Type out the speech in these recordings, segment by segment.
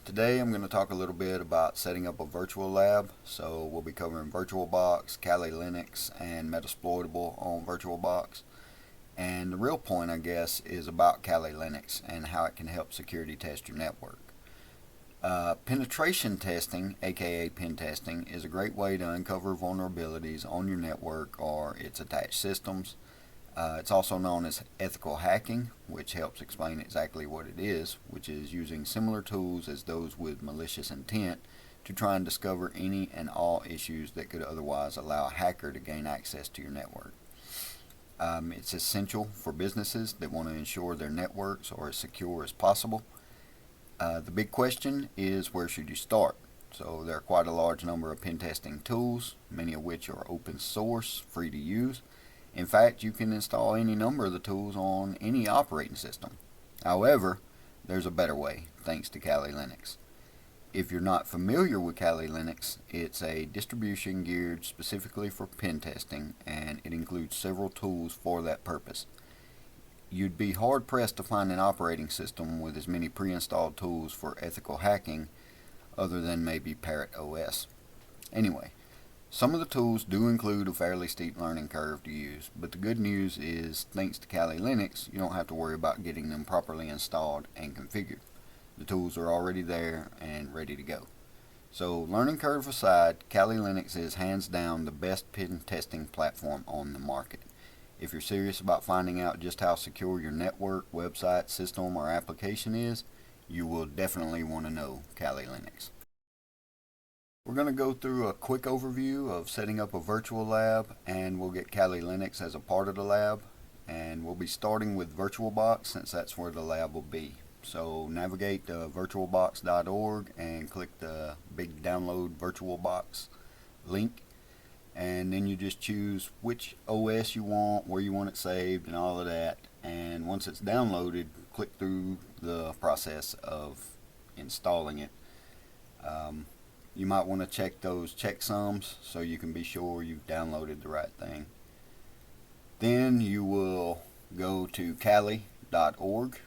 Today I'm going to talk a little bit about setting up a virtual lab. So we'll be covering VirtualBox, Kali Linux, and Metasploitable on VirtualBox. And the real point, I guess, is about Kali Linux and how it can help security test your network. Penetration testing, aka pen testing, is a great way to uncover vulnerabilities on your network or its attached systems. It's also known as ethical hacking, which helps explain exactly what it is, which is using similar tools as those with malicious intent to try and discover any and all issues that could otherwise allow a hacker to gain access to your network. It's essential for businesses that want to ensure their networks are as secure as possible. The big question is, where should you start? So there are quite a large number of pen testing tools, many of which are open source, free to use. In fact, you can install any number of the tools on any operating system. However, there's a better way, thanks to Kali Linux. If you're not familiar with Kali Linux, it's a distribution geared specifically for pen testing, and it includes several tools for that purpose. You'd be hard pressed to find an operating system with as many pre-installed tools for ethical hacking other than maybe Parrot OS. Anyway, some of the tools do include a fairly steep learning curve to use, but the good news is, thanks to Kali Linux, you don't have to worry about getting them properly installed and configured. The tools are already there and ready to go. So, learning curve aside, Kali Linux is hands down the best pen testing platform on the market. If you're serious about finding out just how secure your network, website, system, or application is, you will definitely want to know Kali Linux. We're going to go through a quick overview of setting up a virtual lab, and we'll get Kali Linux as a part of the lab, and we'll be starting with VirtualBox since that's where the lab will be. So navigate to virtualbox.org and click the big download VirtualBox link, and then you just choose which OS you want, where you want it saved, and all of that. And once it's downloaded, click through the process of installing it. You might want to check those checksums so you can be sure you've downloaded the right thing. Then you will go to kali.org.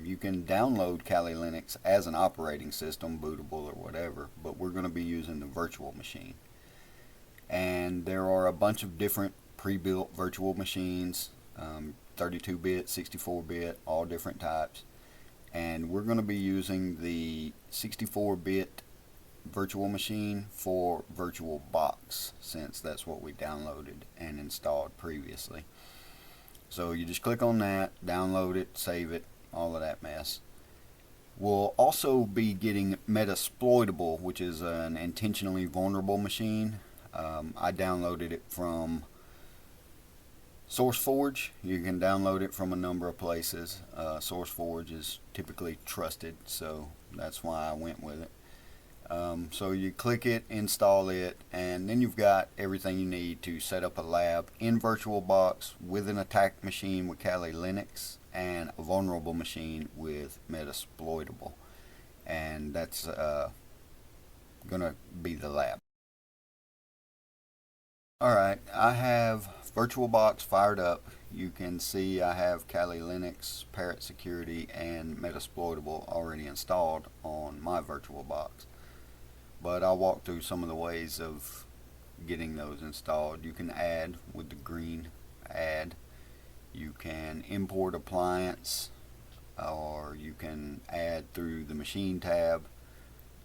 You can download Kali Linux as an operating system, bootable or whatever, but we're going to be using the virtual machine. And there are a bunch of different pre-built virtual machines, 32-bit, 64-bit, all different types. And we're going to be using the 64-bit virtual machine for VirtualBox, since that's what we downloaded and installed previously. So you just click on that, download it, save it, all of that mess. We'll also be getting Metasploitable, which is an intentionally vulnerable machine. I downloaded it from SourceForge. You can download it from a number of places. SourceForge is typically trusted, so that's why I went with it. So you click it, install it, and then you've got everything you need to set up a lab in VirtualBox with an attack machine with Kali Linux and a vulnerable machine with Metasploitable. And that's going to be the lab. Alright, I have VirtualBox fired up. You can see I have Kali Linux, Parrot Security, and Metasploitable already installed on my VirtualBox. But I'll walk through some of the ways of getting those installed. You can add with the green add. You can import appliance, or you can add through the machine tab,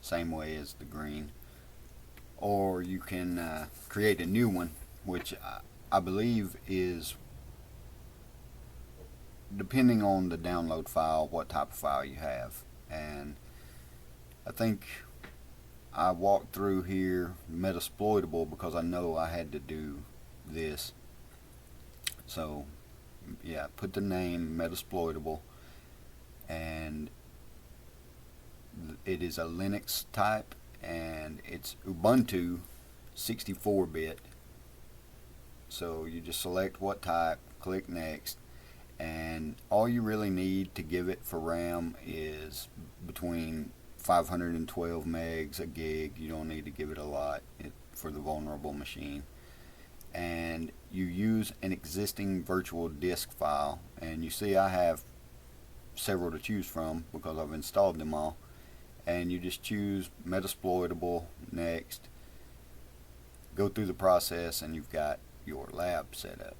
same way as the green. Or you can create a new one, which I believe is, depending on the download file, what type of file you have. And I think I walked through here Metasploitable because I know I had to do this. So yeah, put the name Metasploitable, and it is a Linux type, and it's Ubuntu 64-bit. So you just select what type, click next, and all you really need to give it for RAM is between 512 megs, a gig. You don't need to give it a lot for the vulnerable machine. And you use an existing virtual disk file, and you see I have several to choose from because I've installed them all. and you just choose Metasploitable, next, go through the process, and you've got your lab set up.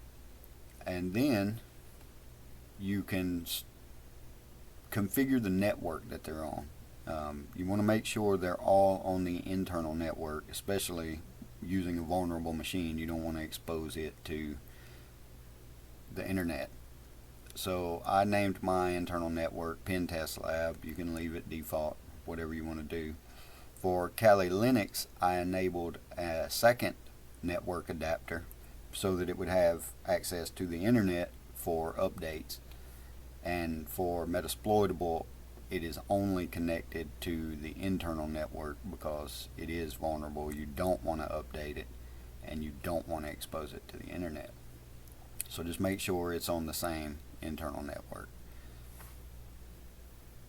And then you can configure the network that they're on. You want to make sure they're all on the internal network, especially using a vulnerable machine. You don't want to expose it to the internet. So I named my internal network Pen Test Lab. You can leave it default, whatever you want to do. For Kali Linux, I enabled a second network adapter so that it would have access to the internet for updates. And for Metasploitable, it is only connected to the internal network because it is vulnerable. You don't want to update it, and you don't want to expose it to the internet. So just make sure it's on the same internal network.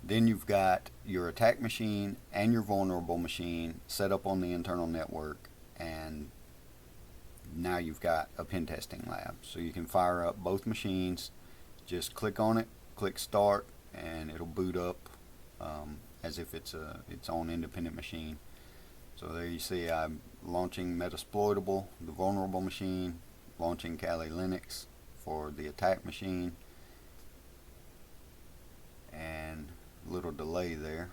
Then you've got your attack machine and your vulnerable machine set up on the internal network, and now you've got a pen testing lab. So you can fire up both machines. Just click on it, click start, and it'll boot up as if it's its own independent machine. So there you see I'm launching Metasploitable, the vulnerable machine, launching Kali Linux for the attack machine, and a little delay there,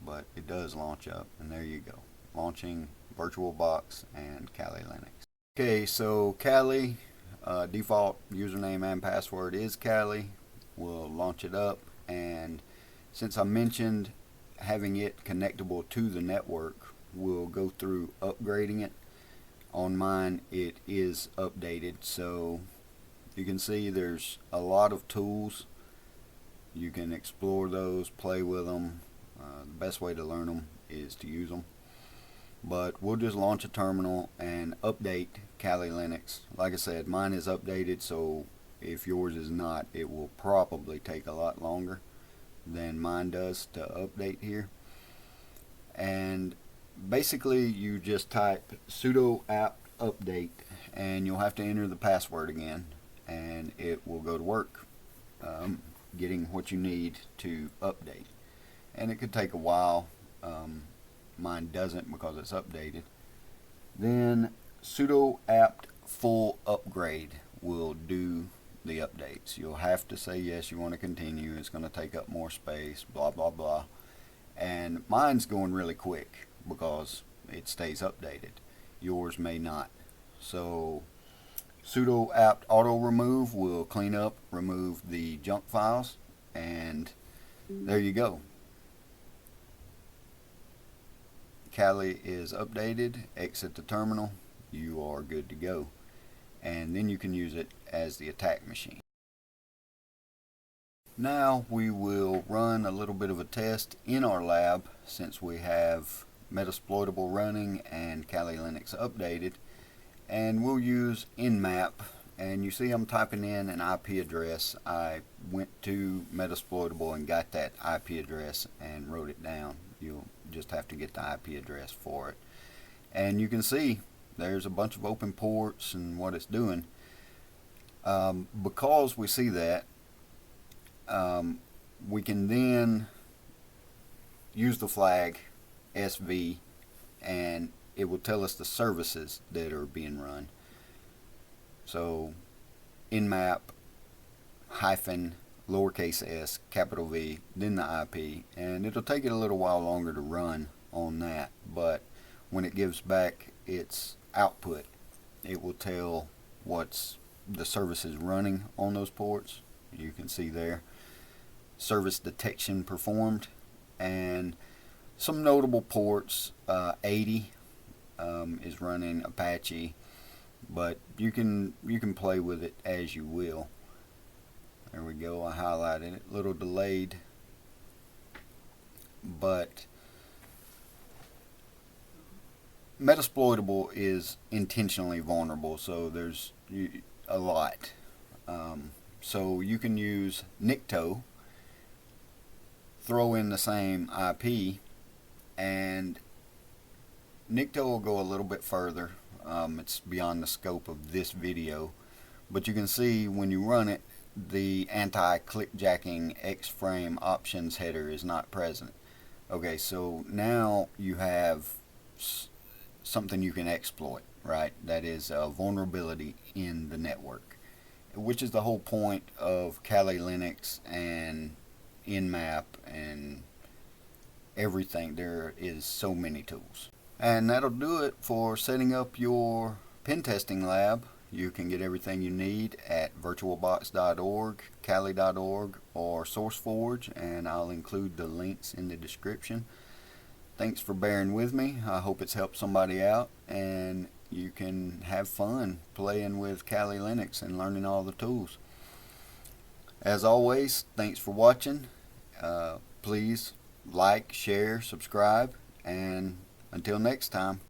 but it does launch up, and there you go, launching VirtualBox and Kali Linux. Okay, so Kali, default username and password is Kali. We'll launch it up, and since I mentioned having it connectable to the network, we'll go through upgrading it. On mine it is updated, so you can see there's a lot of tools. You can explore those, play with them. The best way to learn them is to use them. But we'll just launch a terminal and update Kali Linux. Like I said, mine is updated, so if yours is not, it will probably take a lot longer than mine does to update here. And basically you just type sudo apt update, and you'll have to enter the password again, and it will go to work getting what you need to update. And it could take a while. Mine doesn't because it's updated. Then sudo apt full upgrade will do the updates. You'll have to say yes, you want to continue. It's going to take up more space, blah blah blah. And mine's going really quick because it stays updated. Yours may not. So sudo apt auto remove will clean up, remove the junk files, and there you go. Kali is updated. Exit the terminal. You are good to go. And then you can use it as the attack machine. Now we will run a little bit of a test in our lab, since we have Metasploitable running and Kali Linux updated, and we'll use Nmap. And you see I'm typing in an IP address. I went to Metasploitable and got that IP address and wrote it down. You'll just have to get the IP address for it. And you can see there's a bunch of open ports and what it's doing. Because we see that, we can then use the flag SV, and it will tell us the services that are being run. So Nmap hyphen lowercase s capital V, then the IP, and it'll take it a little while longer to run on that, but when it gives back its output, it will tell what's the services running on those ports. You can see there service detection performed, and some notable ports. 80 is running Apache, but you can play with it as you will. There we go, I highlighted it, a little delayed, but Metasploitable is intentionally vulnerable, so there's a lot. So you can use Nikto, throw in the same IP, and Nikto will go a little bit further. It's beyond the scope of this video, but you can see when you run it, the anti-clickjacking X-frame options header is not present. Okay, so now you have something you can exploit, right? That is a vulnerability in the network, which is the whole point of Kali Linux and Nmap and everything. There is so many tools. And that'll do it for setting up your pen testing lab. You can get everything you need at virtualbox.org, Kali.org, or SourceForge, and I'll include the links in the description. Thanks for bearing with me. I hope it's helped somebody out, and you can have fun playing with Kali Linux and learning all the tools. As always, thanks for watching. Please like, share, subscribe, and until next time.